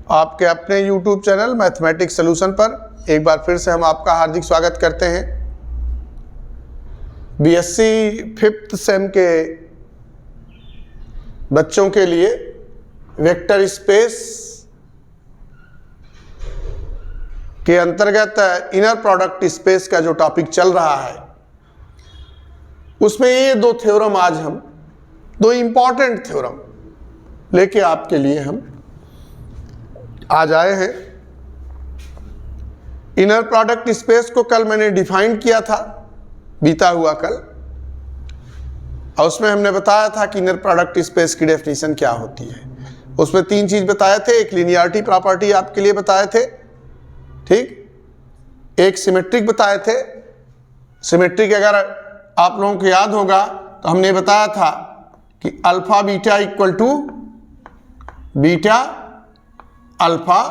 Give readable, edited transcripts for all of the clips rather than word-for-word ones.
आपके अपने YouTube channel mathematics solution पर एक बार फिर से हम आपका हार्दिक स्वागत करते हैं। बीएससी 5th सेम के बच्चों के लिए वेक्टर स्पेस के अंतर्गत इनर प्रोडक्ट स्पेस का जो टॉपिक चल रहा है उसमें ये दो थ्योरम आज हम दो इंपॉर्टेंट थ्योरम लेके आपके लिए हम आज आए हैं। इनर प्रोडक्ट स्पेस को कल मैंने डिफाइन किया था, बीता हुआ कल, और उसमें हमने बताया था कि इनर प्रोडक्ट स्पेस की डेफिनेशन क्या होती है। उसमें तीन चीज बताए थे, एक लीनियरिटी प्रॉपर्टी आपके लिए बताए थे, ठीक, एक सिमेट्रिक बताए थे। सिमेट्रिक अगर आप लोगों को याद होगा तो हमने बताया था कि alpha beta equal to beta alpha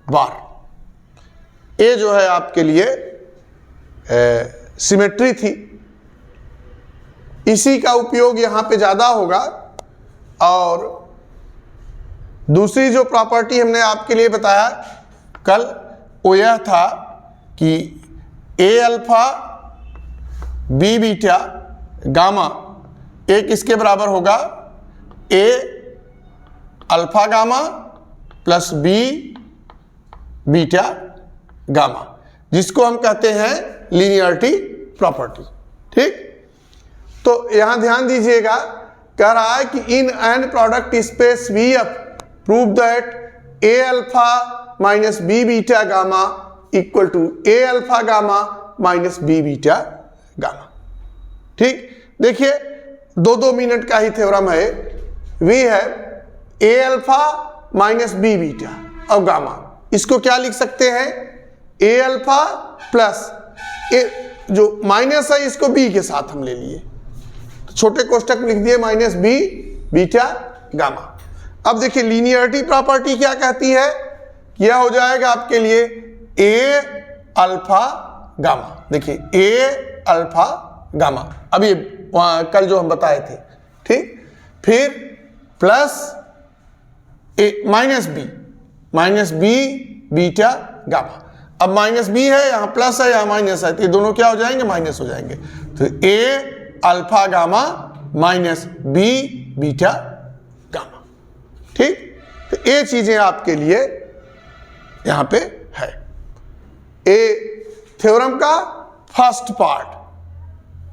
bar, ये जो है आपके लिए सिमेट्री थी। इसी का उपयोग यहां पे ज्यादा होगा। और दूसरी जो प्रॉपर्टी हमने आपके लिए बताया कल वो यह था कि a alpha b beta gamma एक इसके बराबर होगा a alpha gamma plus b beta gamma, जिसको हम कहते हैं लीनियरिटी प्रॉपर्टी, ठीक। तो यहां ध्यान दीजिएगा, कह रहा है कि inner product space V F prove that a alpha minus b beta gamma equal to a alpha gamma minus b beta gamma, ठीक। देखिए 2-2 मिनट का ही थ्योरम है। वी है ए अल्फा माइनस बी बीटा और गामा, इसको क्या लिख सकते हैं, ए अल्फा प्लस ए, जो माइनस है इसको बी के साथ हम ले लिए तो छोटे कोष्टक लिख दिए माइनस बी बीटा गामा। अब देखिए लीनियरिटी प्रॉपर्टी क्या कहती है, यह हो जाएगा आपके लिए ए अल्फा गामा। देखिए ए अल्फा गामा, अब ये कल जो हम बताए थे, ठीक। फिर प्लस ए माइनस बी बीटा गामा। अब माइनस बी है, यहां प्लस है, यहां माइनस है, तो ये दोनों क्या हो जाएंगे, माइनस हो जाएंगे। तो a alpha gamma minus b beta gamma, ठीक। तो ये चीजें आपके लिए यहां पे है। ए थ्योरम का फर्स्ट पार्ट,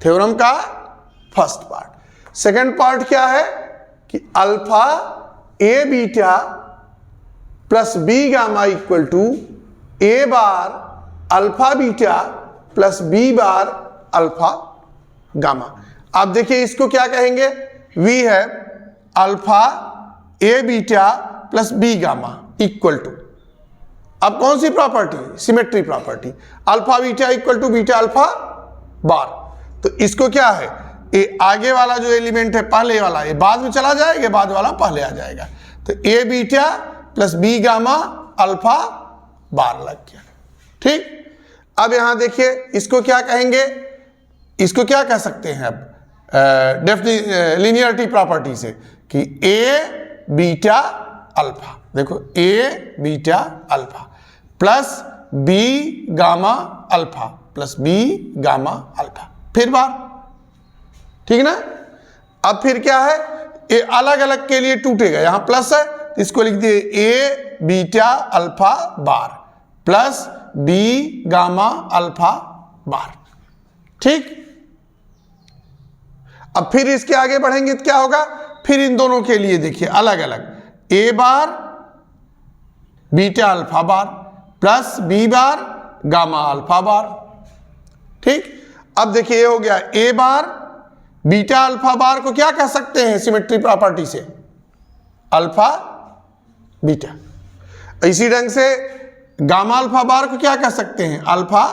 थ्योरम का फर्स्ट पार्ट। सेकंड पार्ट क्या है कि alpha a beta plus b gamma equal to a bar alpha beta plus b bar alpha gamma. आप देखिए इसको क्या कहेंगे, वी है alpha a beta plus b gamma equal to, अब कौन सी property, symmetry property, alpha beta equal to beta alpha bar. तो इसको क्या है, ये आगे वाला जो एलिमेंट है पहले वाला ये बाद में चला जाएगा, बाद वाला पहले आ जाएगा। तो a beta plus b gamma alpha bar लग गया, ठीक। अब यहां देखिए इसको क्या कहेंगे, इसको क्या कह सकते हैं अब लीनियरिटी प्रॉपर्टी से कि ए बीटा अल्फा, देखो a beta alpha plus b gamma alpha plus b gamma alpha, फिर बार, ठीक ना। अब फिर क्या है, ये अलग अलग के लिए टूटेगा, यहां प्लस है तो इसको लिख दिए a beta alpha bar plus b gamma alpha bar, ठीक। अब फिर इसके आगे बढ़ेंगे तो क्या होगा, फिर इन दोनों के लिए देखिए अलग अलग a bar beta alpha bar plus b bar gamma alpha bar, ठीक। अब देखिए ये हो गया ए बार बीटा अल्फा बार को क्या कह सकते हैं सिमेट्री प्रॉपर्टी से, अल्फा बीटा। इसी ढंग से गामा अल्फा बार को क्या कह सकते हैं, अल्फा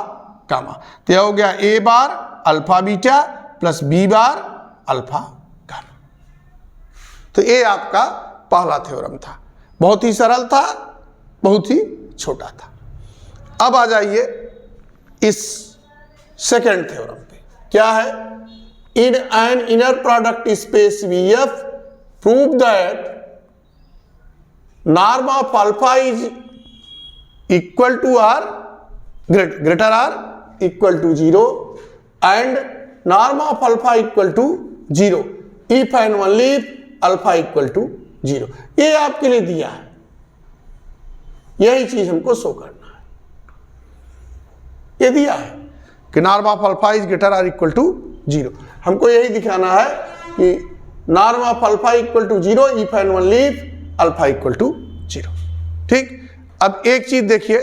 गामा। तो यह हो गया a bar alpha beta plus b bar alpha gamma. तो ये आपका पहला थ्योरम था, बहुत ही सरल था, बहुत ही छोटा था। अब आ जाइए इस सेकेंड थ्योरम पे, क्या है, in an inner product space V F prove that norm of alpha is equal to or greater or equal to 0 and norm of alpha equal to 0 if and only if alpha equal to 0। ये आपके लिए दिया है, यही चीज हमको show करना है। ये दिया है कि norm of alpha is greater और इक्वल टू 0। हमको यही दिखाना है कि norm of alpha equal to 0 if and only if alpha equal to 0। ठीक, अब एक चीज देखिए,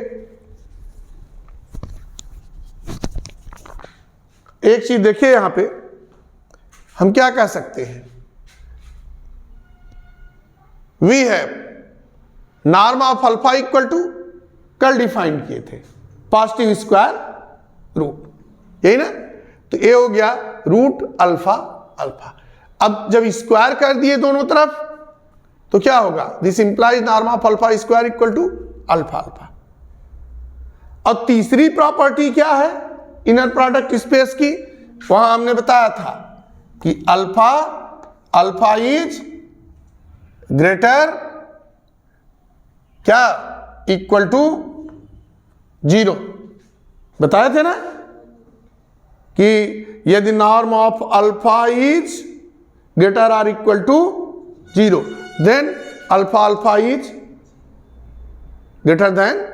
एक चीज देखिए यहां पे हम क्या कह सकते हैं, we have norm of alpha equal to, कल डिफाइन किए थे पॉजिटिव स्क्वायर रूट, यही ना, तो ये हो गया रूट अल्फा अल्फा। अब जब स्क्वायर कर दिए दोनों तरफ तो क्या होगा, this implies norm of alpha square equal to alpha alpha. और तीसरी प्रॉपर्टी क्या है इनर प्रोडक्ट स्पेस की, वहां हमने बताया था कि अल्फा अल्फा इज ग्रेटर क्या इक्वल टू 0, बताए थे ना कि यदि norm of alpha is greater or equal to 0 then alpha alpha is greater than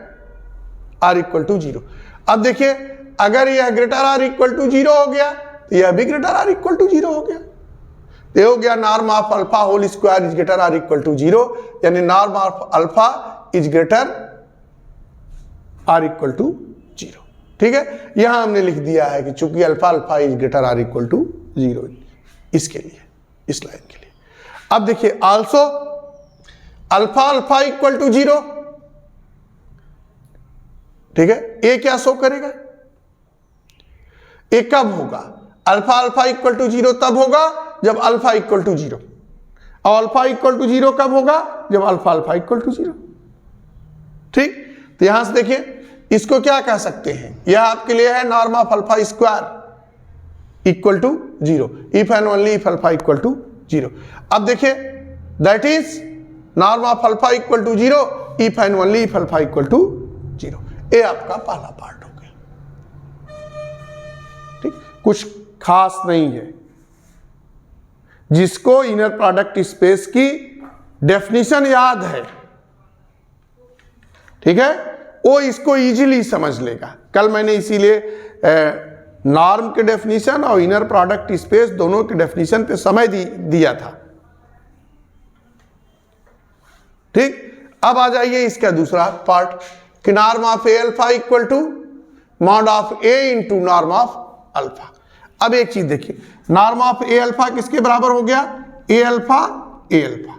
or equal to 0। अब देखिए अगर यह ग्रेटर आर इक्वल टू 0 हो गया तो यह भी ग्रेटर आर इक्वल टू 0 हो गया, तो हो गया norm of alpha whole square is greater or equal to 0, यानी norm of alpha is greater or equal to 0। ठीक है, यहां हमने लिख दिया है कि चूंकि alpha alpha is greater or equal to 0 इसके लिए, इस लाइन के लिए। अब देखिए also alpha alpha equal to 0, ठीक है, ये क्या शो करेगा, ये कब होगा, अल्फा अल्फा इक्वल टू 0 तब होगा जब अल्फा इक्वल टू 0, और अल्फा इक्वल टू 0 कब होगा, जब अल्फा अल्फा इक्वल टू 0। ठीक, तो यहां से देखिए इसको क्या कह सकते हैं, यह आपके लिए है norm of alpha square equal to 0 if and only if alpha equal to 0। अब देखिए that is norm of alpha equal to 0 if and only if alpha equal to 0। ये आपका पहला पार्ट हो गया। ठीक, कुछ खास नहीं है, जिसको इनर प्रोडक्ट स्पेस की डेफिनेशन याद है, ठीक है, वो इसको इजीली समझ लेगा। कल मैंने इसीलिए नॉर्म के डेफिनेशन और इनर प्रोडक्ट स्पेस दोनों के डेफिनेशन पे समय दिया था। ठीक, अब आ जाइए इसका दूसरा पार्ट कि norm of a alpha equal to mod of a into norm of alpha. अब एक चीज देखिए, नॉर्म ऑफ ए अल्फा किसके बराबर हो गया, ए अल्फा ए अल्फा।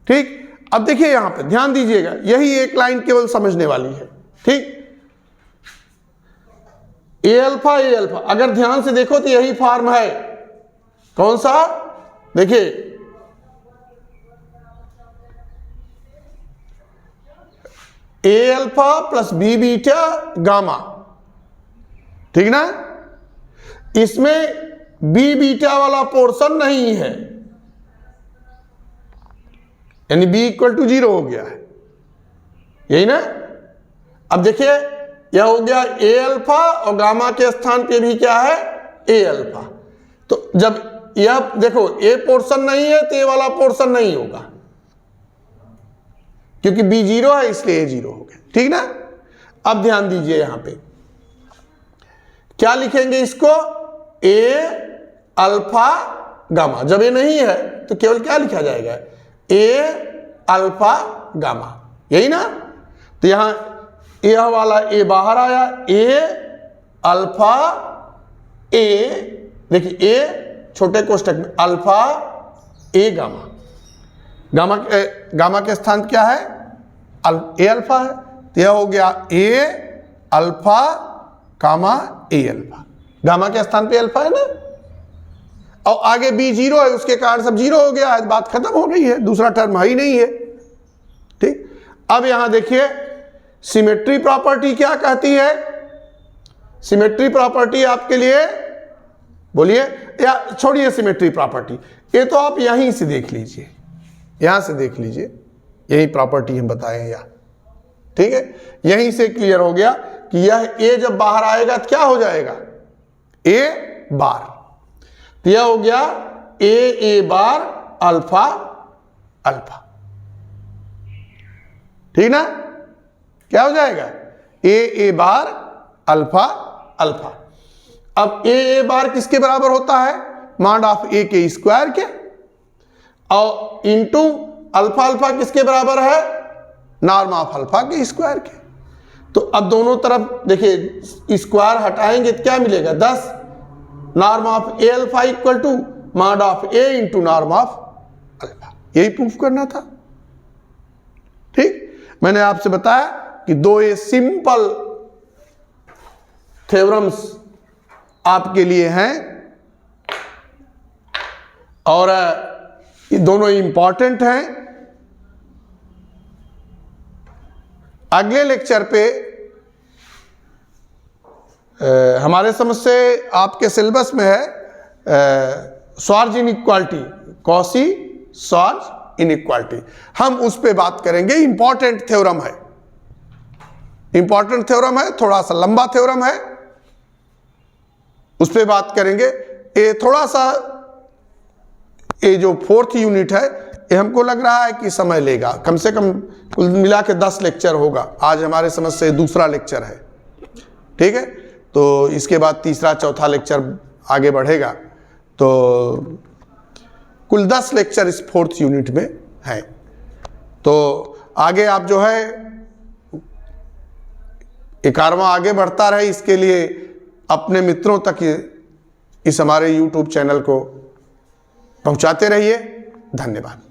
ठीक, अब देखिए यहां पे ध्यान दीजिएगा, यही एक लाइन केवल समझने वाली है। ठीक, ए अल्फा, अगर ध्यान से देखो तो यही फॉर्म है, कौन सा, देखिए a alpha plus b beta gamma, ठीक ना, इसमें बी बीटा वाला पोर्शन नहीं है, यानी बी इक्वल टू 0 हो गया है, यही ना। अब देखिए यह हो गया ए अल्फा और गामा के स्थान पे भी क्या है, ए अल्फा। तो जब यह देखो ए पोर्शन नहीं है तो ए वाला पोर्शन नहीं होगा, क्योंकि बी 0 है इसलिए ए 0 हो गया। ठीक ना, अब ध्यान दीजिए यहां पे क्या लिखेंगे इसको, ए अल्फा गामा। जब ये नहीं है तो केवल क्या लिखा जाएगा, ए अल्फा गामा, यही ना। तो यहां यह वाला ए बाहर आया, ए अल्फा ए, देखिए ए छोटे कोष्टक में अल्फा ए गामा, गामा के स्थान क्या है, ए अल्फा है, तो यह हो गया a alpha gamma a alpha, gamma के स्थान पे अल्फा है ना, और आगे बी 0 है उसके कारण सब 0 हो गया है, बात खत्म हो गई है, दूसरा टर्म है ही नहीं है। ठीक, अब यहां देखिए सिमेट्री प्रॉपर्टी क्या कहती है, सिमेट्री प्रॉपर्टी आपके लिए, बोलिए, या छोड़िए सिमेट्री प्रॉपर्टी, ये तो आप यहीं से देख लीजिए, यहां से देख लीजिए। यही प्रॉपर्टी हम बताएं यहाँ, ठीक है। यहीं से क्लियर हो गया कि यह ए जब बाहर आएगा तो क्या हो जाएगा, ए बार। तो यह हो गया ए बार अल्फा अल्फा, ठीक ना। क्या हो जाएगा, ए बार अल्फा अल्फा। अब ए बार किसके बराबर होता है, मॉड ऑफ ए के स्क्वायर के, और इंटू अल्फा अल्फा किसके बराबर है, नॉर्म ऑफ अल्फा के स्क्वायर के। तो अब दोनों तरफ देखिए स्क्वायर हटाएंगे तो क्या मिलेगा, 10 norm of a alpha equal to mod of a into norm of alpha. यही प्रूफ करना था, ठीक। मैंने आपसे बताया कि दो ये सिंपल थ्योरम्स आपके लिए हैं और ये दोनों इंपॉर्टेंट हैं। अगले लेक्चर पे हमारे समझ से आपके सिलेबस में है Schwartz inequality, Cauchy Schwartz inequality. हम उस पे बात करेंगे, इंपॉर्टेंट थ्योरम है, इंपॉर्टेंट थ्योरम है, थोड़ा सा लंबा थ्योरम है, उस पे बात करेंगे। ये थोड़ा सा ये जो 4th यूनिट है ये हमको लग रहा है कि समय लेगा, कम से कम कुल मिला के 10 लेक्चर होगा। आज हमारे समझ से दूसरा लेक्चर है, ठीक है। तो इसके बाद तीसरा चौथा लेक्चर आगे बढ़ेगा, तो कुल 10 लेक्चर इस 4th यूनिट में है। तो आगे आप जो है 11वां आगे बढ़ता रहे, इसके लिए अपने मित्रों तक इस हमारे YouTube चैनल को पहुंचाते रहिए। धन्यवाद।